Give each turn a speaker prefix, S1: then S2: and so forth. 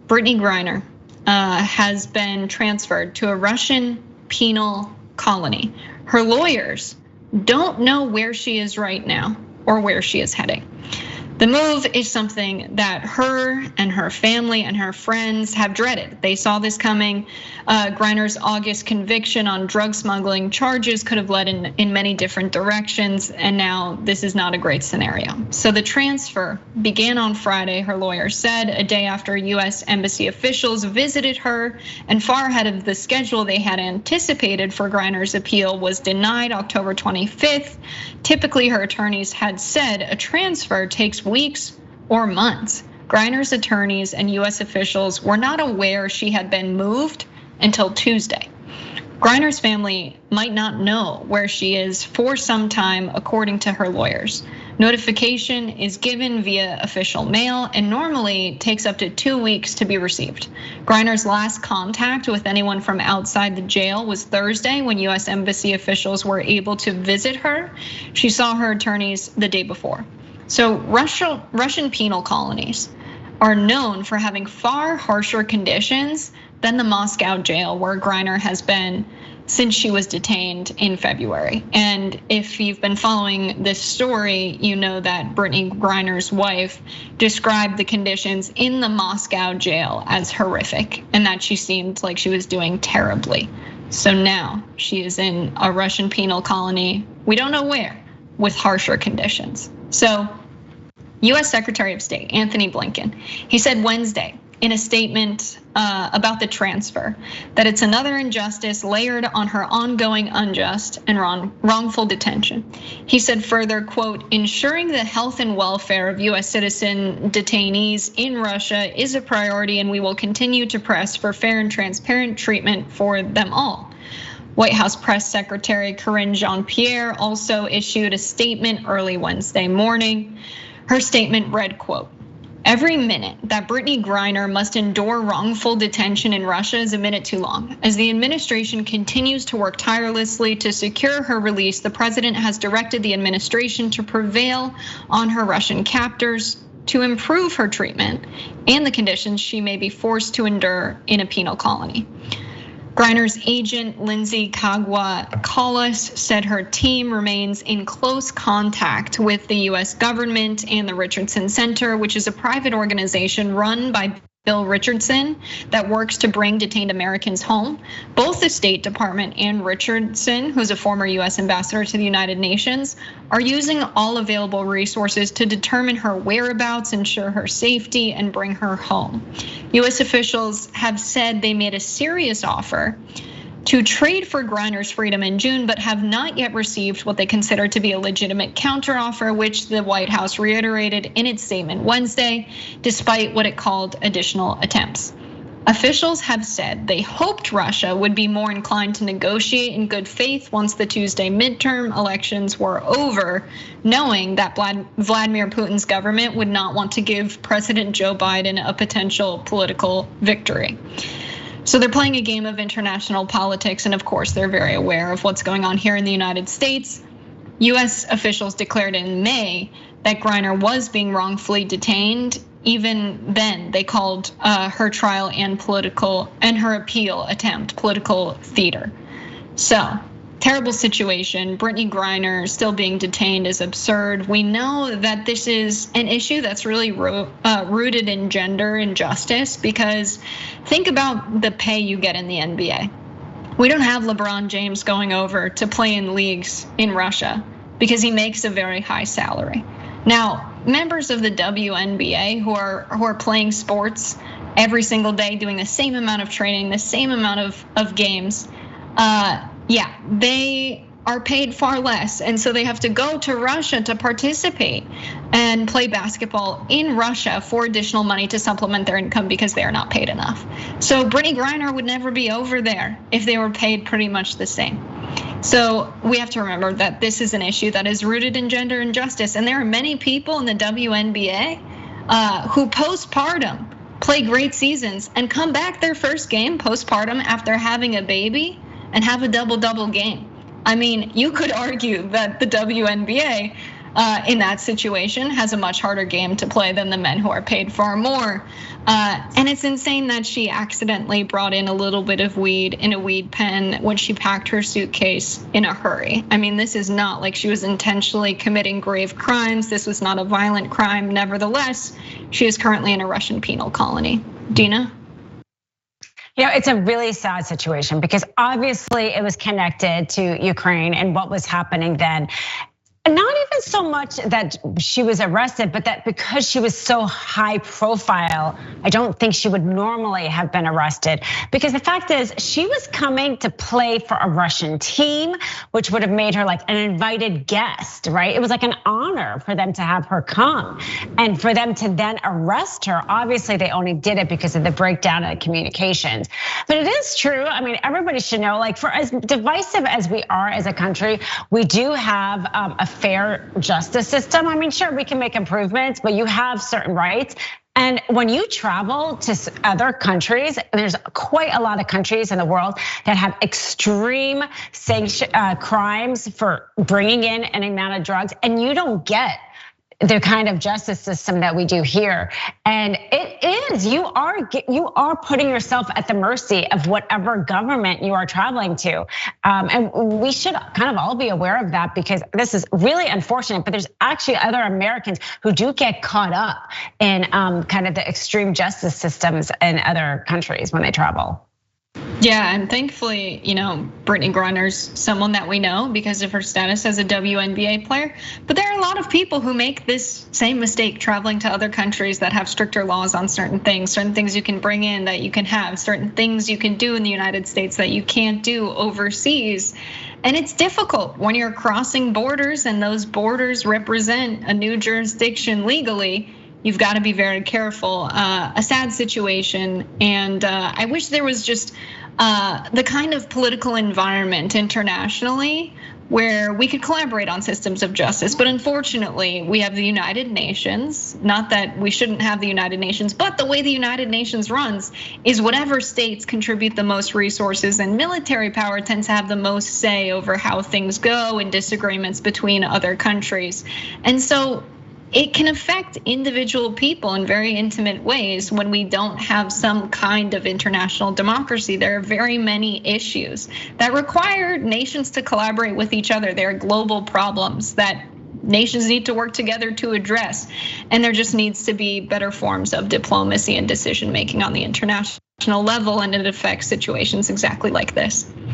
S1: Brittney Griner has been transferred to a Russian penal colony. Her lawyers don't know where she is right now or where she is heading. The move is something that her and her family and her friends have dreaded. They saw this coming. Griner's August conviction on drug smuggling charges could have led in many different directions, and now this is not a great scenario. So the transfer began on Friday, her lawyer said, a day after US embassy officials visited her, and far ahead of the schedule they had anticipated for Griner's appeal was denied October 25th. Typically, her attorneys had said a transfer takes weeks or months. Griner's attorneys and US officials were not aware she had been moved until Tuesday. Griner's family might not know where she is for some time, according to her lawyers. Notification is given via official mail and normally takes up to 2 weeks to be received. Griner's last contact with anyone from outside the jail was Thursday when US embassy officials were able to visit her. She saw her attorneys the day before. So Russian penal colonies are known for having far harsher conditions than the Moscow jail where Griner has been since she was detained in February. And if you've been following this story, you know that Brittney Griner's wife described the conditions in the Moscow jail as horrific and that she seemed like she was doing terribly. So now she is in a Russian penal colony, we don't know where, with harsher conditions. So US Secretary of State Anthony Blinken, he said Wednesday in a statement about the transfer that it's another injustice layered on her ongoing unjust and wrongful detention. He said further, quote, ensuring the health and welfare of US citizen detainees in Russia is a priority and we will continue to press for fair and transparent treatment for them all. White House Press Secretary Karine Jean-Pierre also issued a statement early Wednesday morning. Her statement read, quote, every minute that Brittney Griner must endure wrongful detention in Russia is a minute too long. As the administration continues to work tirelessly to secure her release, the president has directed the administration to prevail on her Russian captors to improve her treatment and the conditions she may be forced to endure in a penal colony. Griner's agent, Lindsay Kagwa-Collis, said her team remains in close contact with the US government and the Richardson Center, which is a private organization run by Bill Richardson that works to bring detained Americans home. Both the State Department and Richardson, who's a former US ambassador to the United Nations, are using all available resources to determine her whereabouts, ensure her safety, and bring her home. US officials have said they made a serious offer to trade for Griner's freedom in June, but have not yet received what they consider to be a legitimate counteroffer, which the White House reiterated in its statement Wednesday, despite what it called additional attempts. Officials have said they hoped Russia would be more inclined to negotiate in good faith once the Tuesday midterm elections were over, knowing that Vladimir Putin's government would not want to give President Joe Biden a potential political victory. So they're playing a game of international politics, and of course they're very aware of what's going on here in the United States. US officials declared in May that Griner was being wrongfully detained. Even then, they called her trial and her appeal attempt political theater. So, terrible situation. Brittney Griner still being detained is absurd. We know that this is an issue that's really rooted in gender injustice, because think about the pay you get in the NBA. We don't have LeBron James going over to play in leagues in Russia because he makes a very high salary. Now, members of the WNBA who are playing sports every single day, doing the same amount of training, the same amount of games, they are paid far less. And so they have to go to Russia to participate and play basketball in Russia for additional money to supplement their income because they are not paid enough. So Brittney Griner would never be over there if they were paid pretty much the same. So we have to remember that this is an issue that is rooted in gender injustice. And there are many people in the WNBA who postpartum play great seasons and come back their first game postpartum after having a baby and have a double-double game. I mean, you could argue that the WNBA in that situation has a much harder game to play than the men who are paid far more. And it's insane that she accidentally brought in a little bit of weed in a weed pen when she packed her suitcase in a hurry. I mean, this is not like she was intentionally committing grave crimes. This was not a violent crime. Nevertheless, she is currently in a Russian penal colony. Dina?
S2: It's a really sad situation because obviously it was connected to Ukraine and what was happening then. Not even so much that she was arrested, but that because she was so high profile, I don't think she would normally have been arrested. Because the fact is, she was coming to play for a Russian team, which would have made her like an invited guest, right? It was like an honor for them to have her come. And for them to then arrest her, obviously they only did it because of the breakdown of the communications. But it is true, I mean, everybody should know, like for as divisive as we are as a country, we do have a fair justice system. I mean, sure, we can make improvements, but you have certain rights. And when you travel to other countries, there's quite a lot of countries in the world that have extreme crimes for bringing in an amount of drugs, and you don't get the kind of justice system that we do here. And it is, you are putting yourself at the mercy of whatever government you are traveling to. And we should kind of all be aware of that because this is really unfortunate, but there's actually other Americans who do get caught up in kind of the extreme justice systems in other countries when they travel.
S1: Yeah, and thankfully, Brittney Griner's someone that we know because of her status as a WNBA player. But there are a lot of people who make this same mistake traveling to other countries that have stricter laws on certain things you can bring in that you can have, certain things you can do in the United States that you can't do overseas. And it's difficult when you're crossing borders and those borders represent a new jurisdiction legally. You've got to be very careful. A sad situation, and I wish there was just the kind of political environment internationally where we could collaborate on systems of justice. But unfortunately, we have the United Nations. Not that we shouldn't have the United Nations, but the way the United Nations runs is whatever states contribute the most resources and military power tends to have the most say over how things go in disagreements between other countries. And so it can affect individual people in very intimate ways when we don't have some kind of international democracy. There are very many issues that require nations to collaborate with each other. There are global problems that nations need to work together to address. And there just needs to be better forms of diplomacy and decision making on the international level, and it affects situations exactly like this.